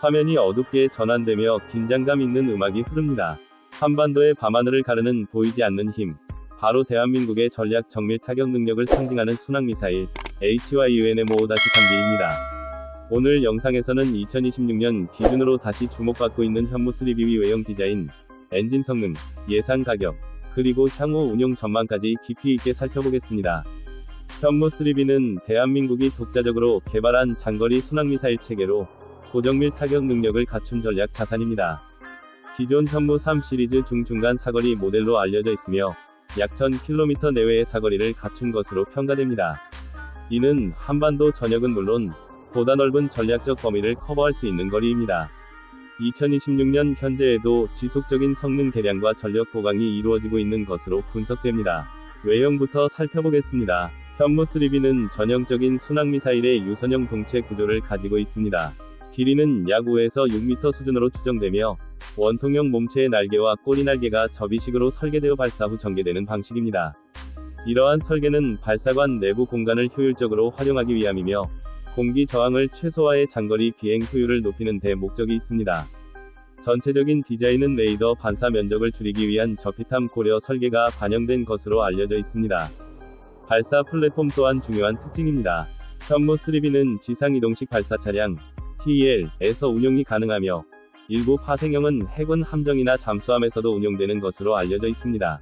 화면이 어둡게 전환되며 긴장감 있는 음악이 흐릅니다. 한반도의 밤하늘을 가르는 보이지 않는 힘. 바로 대한민국의 전략 정밀 타격 능력을 상징하는 순항미사일 HYUNMO-3B입니다. 오늘 영상에서는 2026년 기준으로 다시 주목받고 있는 현무3B 외형 디자인, 엔진 성능, 예상 가격, 그리고 향후 운용 전망까지 깊이 있게 살펴보겠습니다. 현무3B는 대한민국이 독자적으로 개발한 장거리 순항미사일 체계로 고정밀 타격 능력을 갖춘 전략 자산입니다. 기존 현무 3 시리즈 중중간 사거리 모델로 알려져 있으며 약 1000km 내외의 사거리를 갖춘 것으로 평가됩니다. 이는 한반도 전역은 물론 보다 넓은 전략적 범위를 커버할 수 있는 거리입니다. 2026년 현재에도 지속적인 성능 개량과 전력 보강이 이루어지고 있는 것으로 분석됩니다. 외형부터 살펴보겠습니다. 현무3B는 전형적인 순항미사일의 유선형 동체 구조를 가지고 있습니다. 길이는 약 5에서 6m 수준으로 추정되며 원통형 몸체의 날개와 꼬리 날개가 접이식으로 설계되어 발사 후 전개되는 방식입니다. 이러한 설계는 발사관 내부 공간을 효율적으로 활용하기 위함이며 공기 저항을 최소화해 장거리 비행 효율을 높이는 데 목적이 있습니다. 전체적인 디자인은 레이더 반사 면적을 줄이기 위한 저피탐 고려 설계가 반영된 것으로 알려져 있습니다. 발사 플랫폼 또한 중요한 특징입니다. 현무3B는 지상이동식 발사 차량 TEL에서 운용이 가능하며 일부 파생형은 해군 함정이나 잠수함에서도 운용되는 것으로 알려져 있습니다.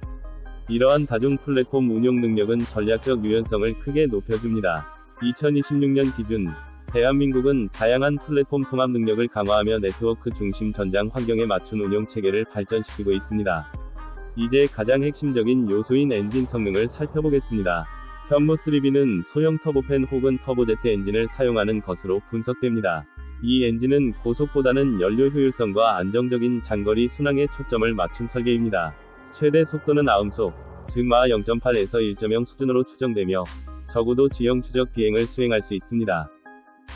이러한 다중 플랫폼 운용 능력은 전략적 유연성을 크게 높여줍니다. 2026년 기준 대한민국은 다양한 플랫폼 통합 능력을 강화하며 네트워크 중심 전장 환경에 맞춘 운용 체계를 발전시키고 있습니다. 이제 가장 핵심적인 요소인 엔진 성능을 살펴보겠습니다. 현무3B는 소형 터보팬 혹은 터보제트 엔진을 사용하는 것으로 분석됩니다. 이 엔진은 고속보다는 연료 효율성과 안정적인 장거리 순항에 초점을 맞춘 설계입니다. 최대 속도는 아음속, 즉 마하 0.8에서 1.0 수준으로 추정되며 저고도 지형 추적 비행을 수행할 수 있습니다.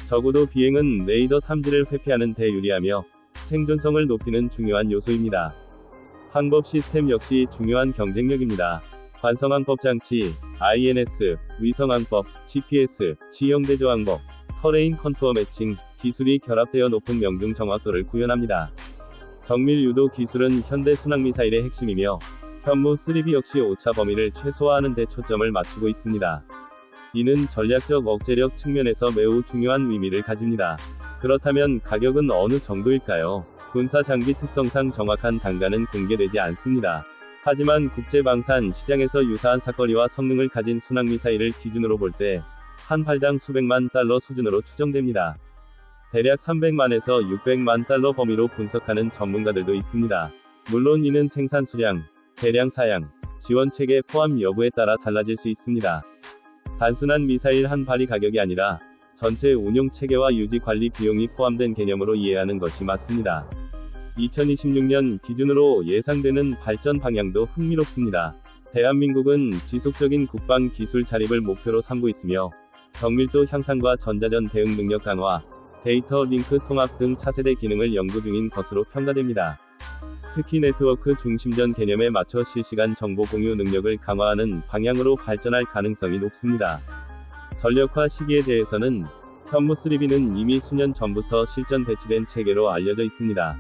저고도 비행은 레이더 탐지를 회피하는 데 유리하며 생존성을 높이는 중요한 요소입니다. 항법 시스템 역시 중요한 경쟁력입니다. 관성항법 장치, INS, 위성항법, GPS, 지형대조항법, 터레인 컨투어 매칭 기술이 결합되어 높은 명중 정확도를 구현합니다. 정밀 유도 기술은 현대 순항미사일의 핵심이며 현무3B 역시 오차 범위를 최소화하는 데 초점을 맞추고 있습니다. 이는 전략적 억제력 측면에서 매우 중요한 의미를 가집니다. 그렇다면 가격은 어느 정도일까요? 군사 장비 특성상 정확한 단가는 공개되지 않습니다. 하지만 국제방산 시장에서 유사한 사거리와 성능을 가진 순항미사일을 기준으로 볼 때 한 발당 수백만 달러 수준으로 추정됩니다. 대략 300만에서 600만 달러 범위로 분석하는 전문가들도 있습니다. 물론 이는 생산 수량, 대량 사양, 지원 체계 포함 여부에 따라 달라질 수 있습니다. 단순한 미사일 한 발이 가격이 아니라 전체 운용 체계와 유지 관리 비용이 포함된 개념으로 이해하는 것이 맞습니다. 2026년 기준으로 예상되는 발전 방향도 흥미롭습니다. 대한민국은 지속적인 국방 기술 자립을 목표로 삼고 있으며 정밀도 향상과 전자전 대응 능력 강화, 데이터 링크 통합 등 차세대 기능을 연구 중인 것으로 평가됩니다. 특히 네트워크 중심전 개념에 맞춰 실시간 정보 공유 능력을 강화하는 방향으로 발전할 가능성이 높습니다. 전력화 시기에 대해서는 현무3B는 이미 수년 전부터 실전 배치된 체계로 알려져 있습니다.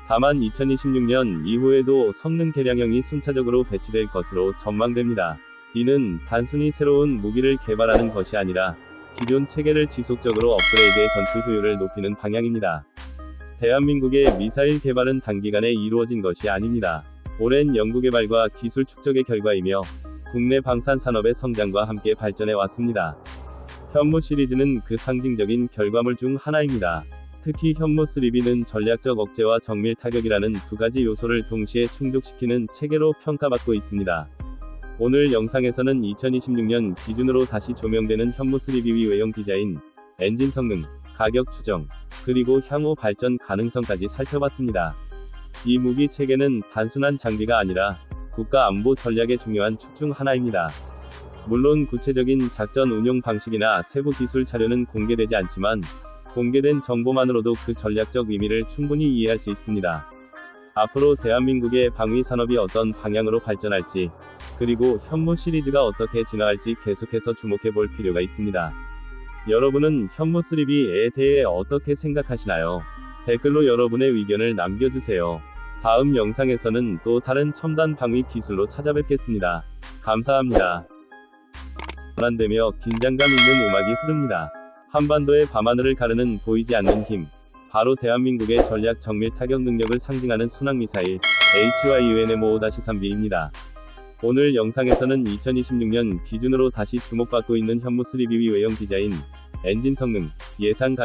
다만 2026년 이후에도 성능 개량형이 순차적으로 배치될 것으로 전망됩니다. 이는 단순히 새로운 무기를 개발하는 것이 아니라 기존 체계를 지속적으로 업그레이드해 전투 효율을 높이는 방향입니다. 대한민국의 미사일 개발은 단기간에 이루어진 것이 아닙니다. 오랜 연구개발과 기술 축적의 결과이며 국내 방산 산업의 성장과 함께 발전해 왔습니다. 현무 시리즈는 그 상징적인 결과물 중 하나입니다. 특히 현무3B는 전략적 억제와 정밀 타격이라는 두 가지 요소를 동시에 충족시키는 체계로 평가받고 있습니다. 오늘 영상에서는 2026년 기준으로 다시 조명되는 현무3B 외형 디자인, 엔진 성능, 가격 추정, 그리고 향후 발전 가능성까지 살펴봤습니다. 이 무기 체계는 단순한 장비가 아니라 국가 안보 전략의 중요한 축 중 하나입니다. 물론 구체적인 작전 운용 방식이나 세부 기술 자료는 공개되지 않지만 공개된 정보만으로도 그 전략적 의미를 충분히 이해할 수 있습니다. 앞으로 대한민국의 방위 산업이 어떤 방향으로 발전할지, 그리고 현무 시리즈가 어떻게 진화할지 계속해서 주목해 볼 필요가 있습니다. 여러분은 현무3B에 대해 어떻게 생각하시나요? 댓글로 여러분의 의견을 남겨주세요. 다음 영상에서는 또 다른 첨단 방위 기술로 찾아뵙겠습니다. 감사합니다. 불안되며 긴장감 있는 음악이 흐릅니다. 한반도의 밤하늘을 가르는 보이지 않는 힘. 바로 대한민국의 전략 정밀 타격 능력을 상징하는 순항미사일 HY-UNM-5-3B입니다. 오늘 영상에서는 2026년 기준으로 다시 주목받고 있는 현무 3BB 외형 디자인, 엔진 성능, 예상 가격